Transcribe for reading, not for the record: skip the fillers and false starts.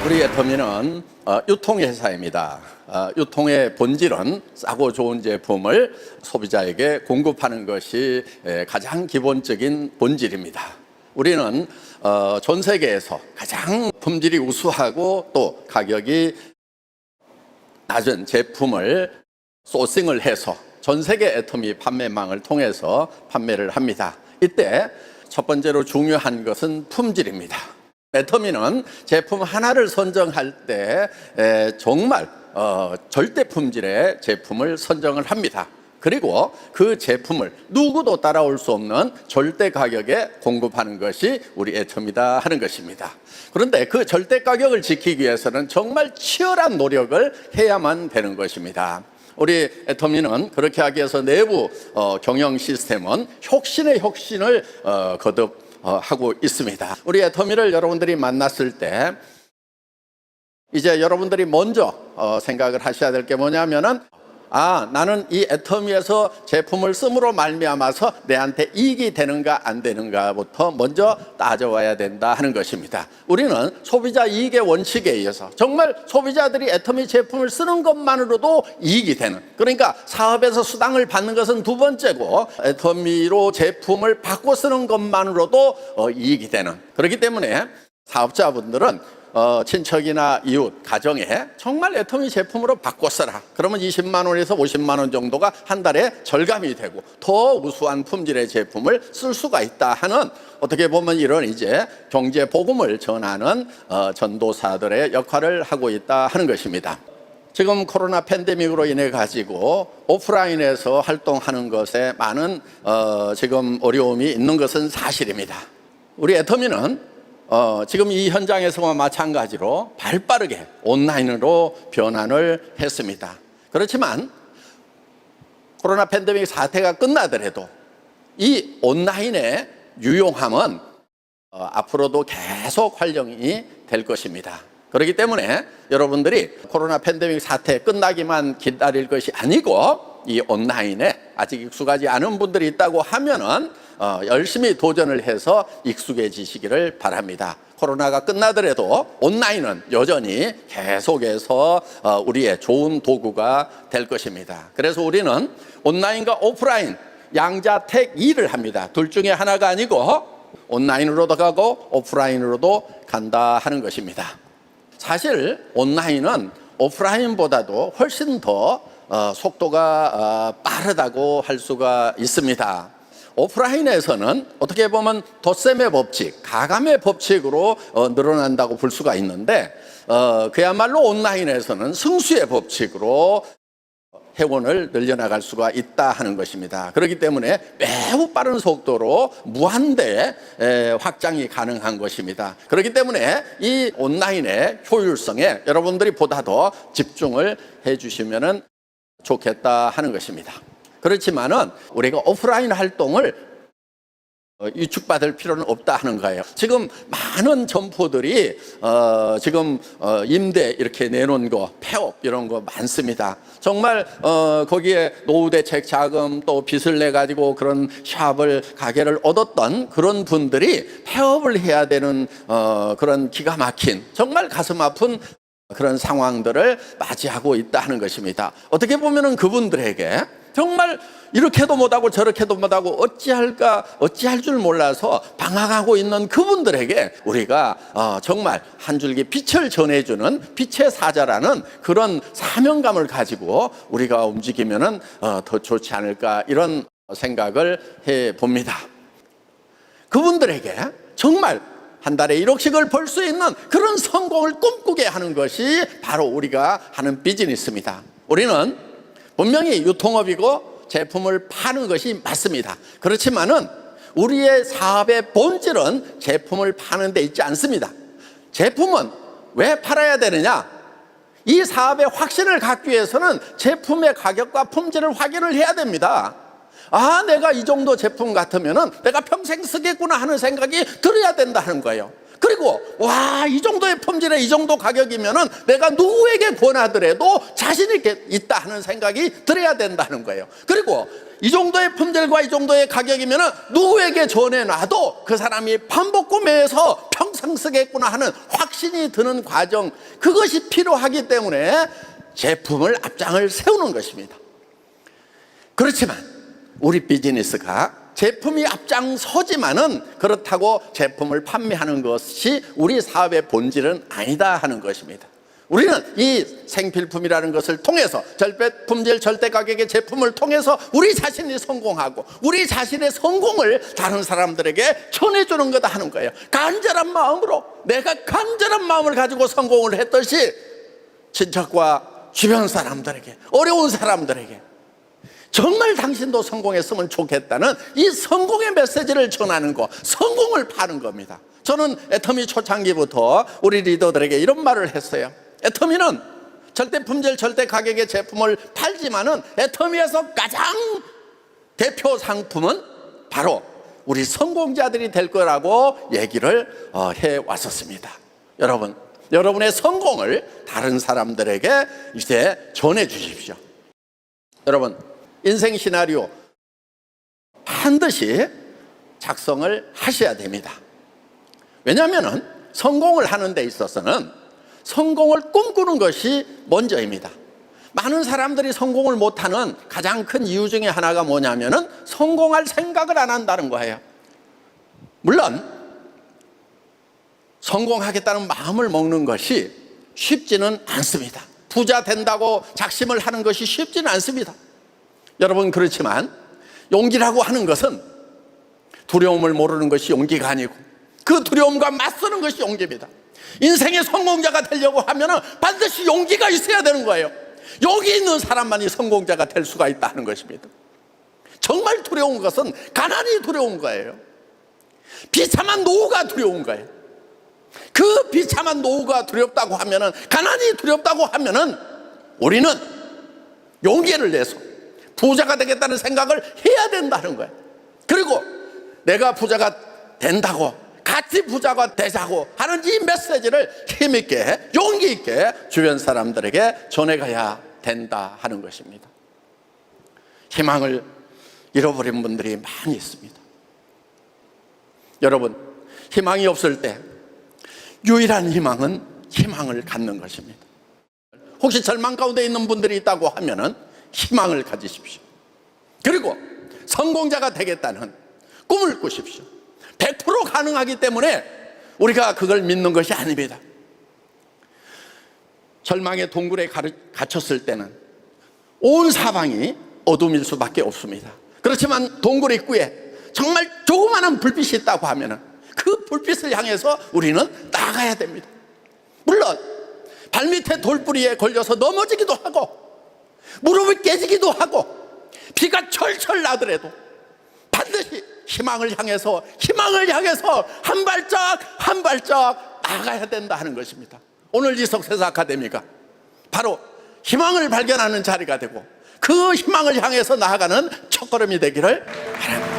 우리 애터미는 유통회사입니다. 유통의 본질은 싸고 좋은 제품을 소비자에게 공급하는 것이 가장 기본적인 본질입니다. 우리는 전 세계에서 가장 품질이 우수하고 또 가격이 낮은 제품을 소싱을 해서 전 세계 애터미 판매망을 통해서 판매를 합니다. 이때 첫 번째로 중요한 것은 품질입니다. 애터미는 제품 하나를 선정할 때 정말 절대 품질의 제품을 선정을 합니다. 그리고 그 제품을 누구도 따라올 수 없는 절대 가격에 공급하는 것이 우리 애터미다 하는 것입니다. 그런데 그 절대 가격을 지키기 위해서는 정말 치열한 노력을 해야만 되는 것입니다. 우리 애터미는 그렇게 하기 위해서 내부 경영 시스템은 혁신의 혁신을 거듭하고 있습니다. 우리 애터미를 여러분들이 만났을 때 이제 여러분들이 먼저 생각을 하셔야 될 게 뭐냐면은 나는 이 애터미에서 제품을 씀으로 말미암아서 내한테 이익이 되는가 안 되는가부터 먼저 따져와야 된다 하는 것입니다. 우리는 소비자 이익의 원칙에 의해서 정말 소비자들이 애터미 제품을 쓰는 것만으로도 이익이 되는, 그러니까 사업에서 수당을 받는 것은 두 번째고 애터미로 제품을 바꿔 쓰는 것만으로도 이익이 되는, 그렇기 때문에 사업자분들은 친척이나 이웃, 가정에 정말 애터미 제품으로 바꿔 써라. 그러면 20만 원에서 50만 원 정도가 한 달에 절감이 되고 더 우수한 품질의 제품을 쓸 수가 있다 하는, 어떻게 보면 이런 이제 경제 복음을 전하는 전도사들의 역할을 하고 있다 하는 것입니다. 지금 코로나 팬데믹으로 인해 가지고 오프라인에서 활동하는 것에 많은 지금 어려움이 있는 것은 사실입니다. 우리 애터미는 지금 이 현장에서와 마찬가지로 발빠르게 온라인으로 변환을 했습니다. 그렇지만 코로나 팬데믹 사태가 끝나더라도 이 온라인의 유용함은 앞으로도 계속 활용이 될 것입니다. 그렇기 때문에 여러분들이 코로나 팬데믹 사태 끝나기만 기다릴 것이 아니고 이 온라인에 아직 익숙하지 않은 분들이 있다고 하면은 열심히 도전을 해서 익숙해지시기를 바랍니다. 코로나가 끝나더라도 온라인은 여전히 계속해서 우리의 좋은 도구가 될 것입니다. 그래서 우리는 온라인과 오프라인 양자택 일을 합니다. 둘 중에 하나가 아니고 온라인으로도 가고 오프라인으로도 간다 하는 것입니다. 사실 온라인은 오프라인보다도 훨씬 더 속도가 빠르다고 할 수가 있습니다. 오프라인에서는 어떻게 보면 덧셈의 법칙, 가감의 법칙으로 늘어난다고 볼 수가 있는데 그야말로 온라인에서는 승수의 법칙으로 회원을 늘려나갈 수가 있다 하는 것입니다. 그렇기 때문에 매우 빠른 속도로 무한대 확장이 가능한 것입니다. 그렇기 때문에 이 온라인의 효율성에 여러분들이 보다 더 집중을 해주시면 좋겠다 하는 것입니다. 그렇지만은 우리가 오프라인 활동을 위축받을 필요는 없다 하는 거예요. 지금 많은 점포들이 지금 임대 이렇게 내놓은 거, 폐업 이런 거 많습니다. 정말 거기에 노후대책 자금 또 빚을 내 가지고 그런 샵을 가게를 얻었던 그런 분들이 폐업을 해야 되는 그런 기가 막힌 정말 가슴 아픈 그런 상황들을 맞이하고 있다 하는 것입니다. 어떻게 보면은 그분들에게 정말 이렇게도 못하고 저렇게도 못하고 어찌할 줄 몰라서 방황하고 있는 그분들에게 우리가 정말 한 줄기 빛을 전해주는 빛의 사자라는 그런 사명감을 가지고 우리가 움직이면은 더 좋지 않을까, 이런 생각을 해봅니다. 그분들에게 정말 한 달에 1억씩을 벌 수 있는 그런 성공을 꿈꾸게 하는 것이 바로 우리가 하는 비즈니스입니다. 우리는 분명히 유통업이고 제품을 파는 것이 맞습니다. 그렇지만은 우리의 사업의 본질은 제품을 파는 데 있지 않습니다. 제품은 왜 팔아야 되느냐? 이 사업의 확신을 갖기 위해서는 제품의 가격과 품질을 확인을 해야 됩니다. 내가 이 정도 제품 같으면은 내가 평생 쓰겠구나 하는 생각이 들어야 된다는 거예요. 그리고 이 정도의 품질에 이 정도 가격이면은 내가 누구에게 권하더라도 자신 있게 있다 하는 생각이 들어야 된다는 거예요. 그리고 이 정도의 품질과 이 정도의 가격이면은 누구에게 전해놔도 그 사람이 반복 구매해서 평생 성숙했구나 하는 확신이 드는 과정, 그것이 필요하기 때문에 제품을 앞장을 세우는 것입니다. 그렇지만 우리 비즈니스가 제품이 앞장서지만은 그렇다고 제품을 판매하는 것이 우리 사업의 본질은 아니다 하는 것입니다. 우리는 이 생필품이라는 것을 통해서 절대품질 절대가격의 제품을 통해서 우리 자신이 성공하고 우리 자신의 성공을 다른 사람들에게 전해주는 거다 하는 거예요. 간절한 마음으로, 내가 간절한 마음을 가지고 성공을 했듯이 친척과 주변 사람들에게, 어려운 사람들에게 정말 당신도 성공했으면 좋겠다는 이 성공의 메시지를 전하는 거, 성공을 파는 겁니다. 저는 애터미 초창기부터 우리 리더들에게 이런 말을 했어요. 애터미는 절대 품질 절대 가격의 제품을 팔지만은 애터미에서 가장 대표 상품은 바로 우리 성공자들이 될 거라고 얘기를 해왔었습니다. 여러분, 여러분의 성공을 다른 사람들에게 이제 전해 주십시오. 여러분, 인생 시나리오 반드시 작성을 하셔야 됩니다. 왜냐하면 성공을 하는 데 있어서는 성공을 꿈꾸는 것이 먼저입니다. 많은 사람들이 성공을 못하는 가장 큰 이유 중에 하나가 뭐냐면은 성공할 생각을 안 한다는 거예요. 물론 성공하겠다는 마음을 먹는 것이 쉽지는 않습니다. 부자 된다고 작심을 하는 것이 쉽지는 않습니다. 여러분, 그렇지만 용기라고 하는 것은 두려움을 모르는 것이 용기가 아니고 그 두려움과 맞서는 것이 용기입니다. 인생의 성공자가 되려고 하면 반드시 용기가 있어야 되는 거예요. 용기 있는 사람만이 성공자가 될 수가 있다는 것입니다. 정말 두려운 것은 가난이 두려운 거예요. 비참한 노후가 두려운 거예요. 그 비참한 노후가 두렵다고 하면은, 가난이 두렵다고 하면은 우리는 용기를 내서 부자가 되겠다는 생각을 해야 된다는 거예요. 그리고 내가 부자가 된다고, 같이 부자가 되자고 하는 이 메시지를 힘있게, 용기 있게 주변 사람들에게 전해가야 된다 하는 것입니다. 희망을 잃어버린 분들이 많이 있습니다. 여러분, 희망이 없을 때 유일한 희망은 희망을 갖는 것입니다. 혹시 절망 가운데 있는 분들이 있다고 하면은 희망을 가지십시오. 그리고 성공자가 되겠다는 꿈을 꾸십시오. 100% 가능하기 때문에 우리가 그걸 믿는 것이 아닙니다. 절망의 동굴에 갇혔을 때는 온 사방이 어둠일 수밖에 없습니다. 그렇지만 동굴 입구에 정말 조그마한 불빛이 있다고 하면 그 불빛을 향해서 우리는 나가야 됩니다. 물론 발밑에 돌뿌리에 걸려서 넘어지기도 하고 무릎이 깨지기도 하고 비가 철철 나더라도 반드시 희망을 향해서 한 발짝 한 발짝 나가야 된다 하는 것입니다. 오늘 이 석세사 아카데미가 바로 희망을 발견하는 자리가 되고 그 희망을 향해서 나아가는 첫걸음이 되기를 바랍니다.